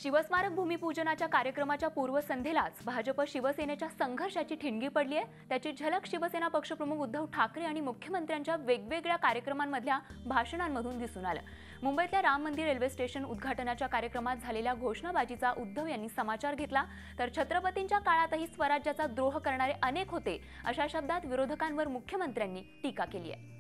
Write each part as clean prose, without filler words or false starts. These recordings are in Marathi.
शिवस्मारक भूमिपूजनाच्या कार्यक्रमाच्या पूर्वसंध्येलाच भाजप शिवसेनेच्या संघर्षाची ठिणगी पडली आहे। त्याची झलक शिवसेना पक्षप्रमुख उद्धव ठाकरे आणि मुख्यमंत्र्यांच्या वेगवेगळ्या कार्यक्रमांमधल्या भाषणांमधून दिसून आलं। मुंबईतल्या राम मंदिर रेल्वे स्टेशन उद्घाटनाच्या कार्यक्रमात झालेल्या घोषणाबाजीचा उद्धव यांनी समाचार घेतला, तर छत्रपतींच्या काळातही स्वराज्याचा द्रोह करणारे अनेक होते अशा शब्दात विरोधकांवर मुख्यमंत्र्यांनी टीका केली आहे।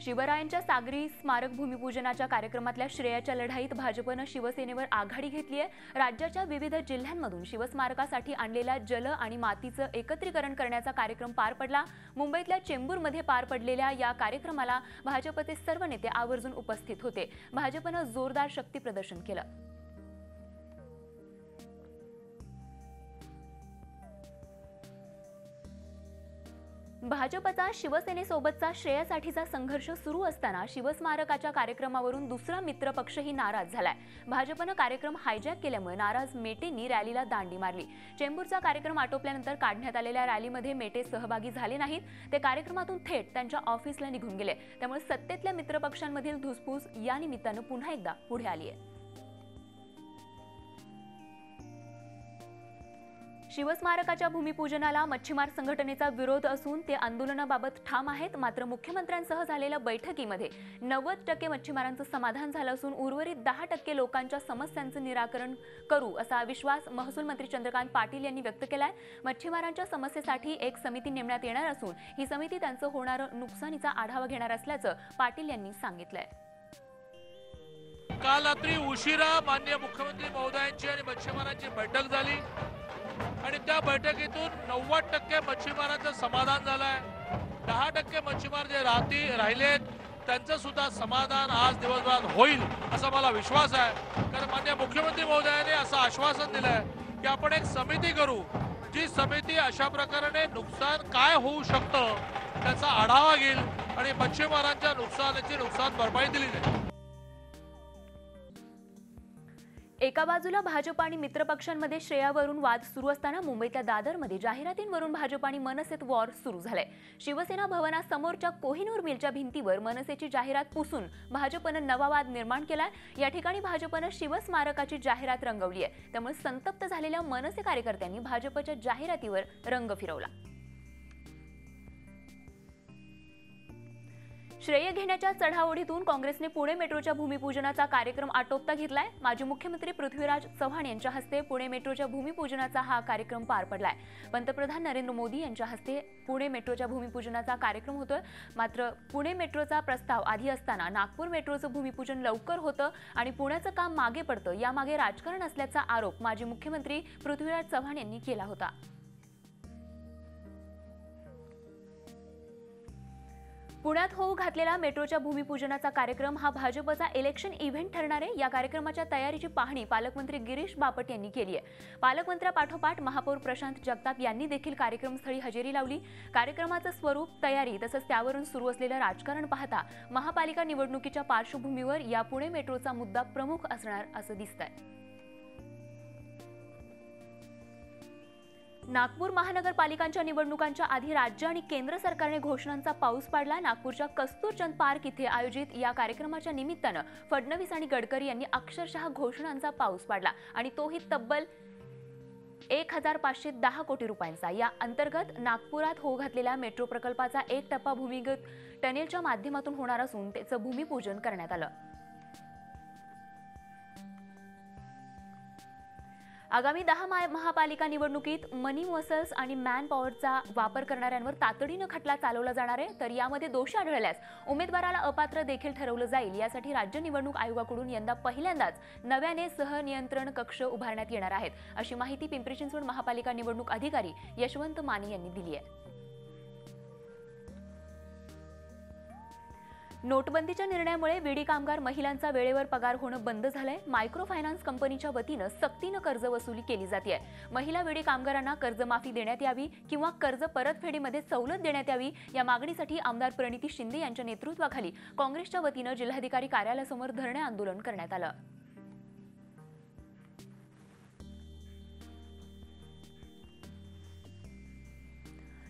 शिवरायांच्या सागरी स्मारक भूमिपूजनाच्या कार्यक्रमातल्या श्रेयाच्या लढाईत भाजपनं शिवसेनेवर आघाडी घेतली आहे। राज्याच्या विविध जिल्ह्यांमधून शिवस्मारकासाठी आणलेल्या जल आणि मातीचं एकत्रीकरण करण्याचा कार्यक्रम पार पडला। मुंबईतल्या चेंबूरमध्ये पार पडलेल्या या कार्यक्रमाला भाजपचे सर्व नेते आवर्जून उपस्थित होते। भाजपनं जोरदार शक्ती प्रदर्शन केलं। भाजपचा शिवसेनेसोबतचा श्रेयासाठीचा संघर्ष सुरू असताना शिवस्मारकाच्या कार्यक्रमावरून दुसरा मित्रपक्षही नाराज झालाय। भाजपनं कार्यक्रम हायजॅक केल्यामुळे नाराज मेटेंनी रॅलीला दांडी मारली। चेंबूरचा कार्यक्रम आटोपल्यानंतर काढण्यात आलेल्या रॅलीमध्ये मेटे सहभागी झाले नाहीत। ते कार्यक्रमातून थेट त्यांच्या ऑफिसला निघून गेले। त्यामुळे सत्तेतल्या मित्रपक्षांमधील धुसफूस या निमित्तानं पुन्हा एकदा पुढे आली आहे। शिवस्मारकाच्या भूमिपूजनाला मच्छीमार संघटनेचा विरोध असून ते आंदोलनाबाबत ठाम आहेत। मात्र मुख्यमंत्र्यांसह झालेल्या बैठकीमध्ये 90% मच्छीमारांचं समाधान झालं असून उर्वरित 10% लोकांच्या समस्यांचं निराकरण करू असा विश्वास महसूल मंत्री चंद्रकांत पाटील यांनी व्यक्त केलाय। मच्छीमारांच्या समस्येसाठी एक समिती नेमण्यात येणार असून ही समिती त्यांचं होणारं नुकसानीचा आढावा घेणार असल्याचं पाटील यांनी सांगितलंय। काल रात्री उशिरा माननीय मुख्यमंत्री महोदयांची आणि मच्छीमारांची बैठक झाली आणि त्या बैठकीतून 90% मच्छीमारांचं समाधान झालंय। 10% मच्छीमार जे राहिलेत त्यांचं सुद्धा समाधान आज दिवसभरात होईल असा मला विश्वास आहे। कारण माननीय मुख्यमंत्री महोदयांनी असं आश्वासन दिलंय की आपण एक समिती करू, जी समिती अशा प्रकारे नुकसान काय होऊ शकतं त्याचा आढावा घेईल आणि मच्छीमारांच्या नुकसानाची नुकसान भरपाई दिली जाईल। एका बाजूला भाजप आणि मित्रपक्षांमध्ये श्रेयावरून वाद सुरू असताना मुंबईतल्या दादरमध्ये जाहिरातींवरून भाजप आणि मनसेत वॉर सुरू झालंय। शिवसेना भवनासमोरच्या कोहिनूर मिलच्या भिंतीवर मनसेची जाहिरात पुसून भाजपनं नवा वाद निर्माण केलाय। या ठिकाणी भाजपनं शिवस्मारकाची जाहिरात रंगवली आहे। त्यामुळे संतप्त झालेल्या मनसे कार्यकर्त्यांनी भाजपच्या जाहिरातीवर रंग फिरवला। श्रेय घेण्याच्या चढाओढीतून काँग्रेसने पुणे मेट्रोच्या भूमिपूजनाचा कार्यक्रम आटोपता घेतलाय। माजी मुख्यमंत्री पृथ्वीराज चव्हाण यांच्या हस्ते पुणे मेट्रोच्या भूमिपूजनाचा हा कार्यक्रम पार पडलाय। पंतप्रधान नरेंद्र मोदी यांच्या हस्ते पुणे मेट्रोच्या भूमिपूजनाचा कार्यक्रम होतोय। मात्र पुणे मेट्रोचा प्रस्ताव आधी असताना नागपूर मेट्रोचं भूमिपूजन लवकर होतं आणि पुण्याचं काम मागे पडतं, यामागे राजकारण असल्याचा आरोप माजी मुख्यमंत्री पृथ्वीराज चव्हाण यांनी केला होता। पुण्यात होऊ घातलेला मेट्रोच्या भूमिपूजनाचा कार्यक्रम हा भाजपचा इलेक्शन इव्हेंट ठरणार आहे। या कार्यक्रमाच्या तयारीची पाहणी पालकमंत्री गिरीश बापट यांनी केली आहे। पालकमंत्र्यापाठोपाठ महापौर प्रशांत जगताप यांनी देखील कार्यक्रमस्थळी हजेरी लावली। कार्यक्रमाचं स्वरूप, तयारी तसंच त्यावरून सुरू असलेलं राजकारण पाहता महापालिका निवडणुकीच्या पार्श्वभूमीवर या पुणे मेट्रोचा मुद्दा प्रमुख असणार असं दिसतंय। नागपूर महानगरपालिकांच्या निवडणुकांच्या आधी राज्य आणि केंद्र सरकारने घोषणांचा पाऊस पाडला। नागपूरच्या कस्तूरचंद पार्क इथे आयोजित या कार्यक्रमाच्या निमित्तानं फडणवीस आणि गडकरी यांनी अक्षरशः घोषणांचा पाऊस पाडला आणि तोही तब्बल 1510 कोटी रुपयांचा। या अंतर्गत नागपुरात होऊ घातलेल्या मेट्रो प्रकल्पाचा एक टप्पा भूमिगत टनेलच्या माध्यमातून होणार असून त्याचं भूमिपूजन करण्यात आलं। आगामी 10 महापालिका निवडणुकीत मनी मसल्स आणि मॅन पॉवरचा वापर करणाऱ्यांवर तातडीनं खटला चालवला जाणार आहे। तर यामध्ये दोषी आढळल्यास उमेदवाराला अपात्र देखील ठरवलं जाईल। यासाठी राज्य निवडणूक आयोगाकडून यंदा पहिल्यांदाच नव्याने सहनियंत्रण कक्ष उभारण्यात येणार आहेत, अशी माहिती पिंपरी चिंचवड महापालिका निवडणूक अधिकारी यशवंत माने यांनी दिली आहे। नोटबंदीच्या निर्णयामुळे विडी कामगार महिलांचा वेळेवर पगार होणं बंद झालंय। मायक्रो फायनान्स कंपनीच्या वतीनं सक्तीनं कर्ज वसुली केली जाते। महिला विडी कामगारांना कर्जमाफी देण्यात यावी किंवा कर्ज परतफेडीमध्ये सवलत देण्यात यावी या मागणीसाठी आमदार प्रणिती शिंदे यांच्या नेतृत्वाखाली काँग्रेसच्या वतीनं जिल्हाधिकारी कार्यालयासमोर धरणे आंदोलन करण्यात आलं।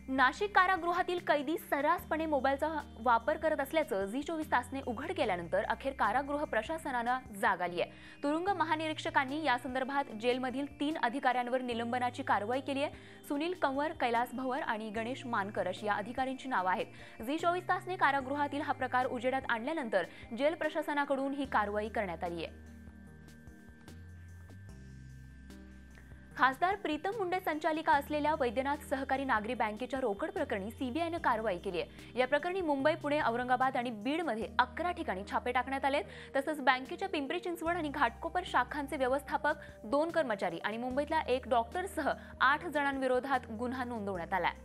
नाशिक कारागृहातील कैदी सर्रासपणे मोबाईलचा वापर करत असल्याचं झी24 तासने उघड केल्यानंतर अखेर कारागृह प्रशासनाला जाग आली आहे। तुरुंग महानिरीक्षकांनी या संदर्भात जेलमधील 3 अधिकाऱ्यांवर निलंबनाची कारवाई केली आहे। सुनील कंवर, कैलास भवर आणि गणेश मानकरश या अधिकाऱ्यांची नावे आहेत। झी24 तासने कारागृहातील हा प्रकार उजेडात आणल्यानंतर जेल प्रशासनाकडून ही कारवाई करण्यात आली आहे। खासदार प्रीतम मुंडे संचालिका असलेल्या वैद्यनाथ सहकारी नागरी बँकेच्या रोकड प्रकरणी सीबीआयने कारवाई केली आहे। या प्रकरणी मुंबई, पुणे, औरंगाबाद आणि बीडमध्ये 11 ठिकाणी छापे टाकण्यात आलेत। तसंच बँकेच्या पिंपरी चिंचवड आणि घाटकोपर शाखांचे व्यवस्थापक, 2 कर्मचारी आणि मुंबईतल्या 1 डॉक्टरसह 8 जणांविरोधात गुन्हा नोंदवण्यात आलाय।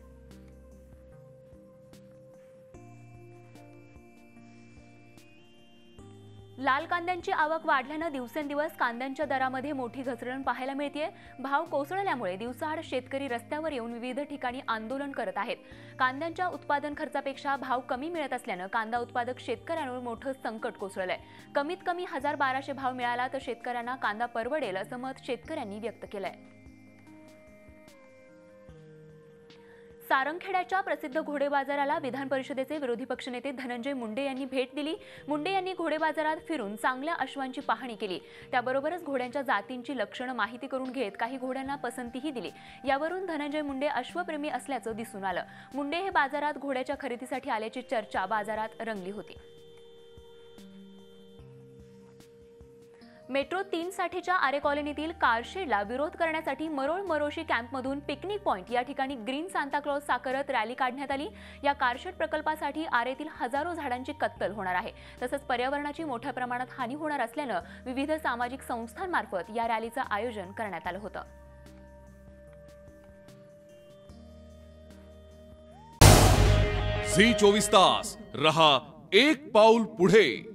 लाल कांद्यांची आवक वाढल्यानं दिवसेंदिवस कांद्यांच्या दरामध्ये मोठी घसरण पाहायला मिळतेय। भाव कोसळल्यामुळे दिवसाआड शेतकरी रस्त्यावर येऊन विविध ठिकाणी आंदोलन करत आहेत। कांद्यांच्या उत्पादन खर्चापेक्षा भाव कमी मिळत असल्यानं कांदा उत्पादक शेतकऱ्यांवर मोठं संकट कोसळलंय। कमीत कमी 1200 भाव मिळाला तर शेतकऱ्यांना कांदा परवडेल असं मत शेतकऱ्यांनी व्यक्त केलंय। सारंगखेड्याच्या प्रसिद्ध घोडे बाजाराला विधान परिषदेचे विरोधी पक्षनेते धनंजय मुंडे यांनी भेट दिली। मुंडे यांनी घोडे बाजारात फिरून चांगल्या अश्वांची पाहणी केली। त्याबरोबरच घोड्यांच्या जातींची लक्षणं माहिती करून घेत काही घोड्यांना पसंतीही दिली। यावरून धनंजय मुंडे अश्वप्रेमी असल्याचं दिसून आलं। मुंडे हे बाजारात घोड्याच्या खरेदीसाठी आल्याची चर्चा बाजारात रंगली होती। मेट्रो 3 साठीच्या आरे कॉलनीतील कारशेडला विरोध करण्यासाठी मरोळ मरोशी कॅम्पमधून पिकनिक पॉइंट या ठिकाणी ग्रीन सांताक्लॉज साकारत रॅली काढण्यात आली। या कारशेड प्रकल्पासाठी आरेतील हजारो झाडांची कत्तल होणार आहे। तसंच पर्यावरणाची मोठ्या प्रमाणात हानी होणार असल्यानं विविध सामाजिक संस्थांमार्फत या रॅलीचं आयोजन करण्यात आलं होतं। झी 24 तास रहा एक पाऊल पुढे।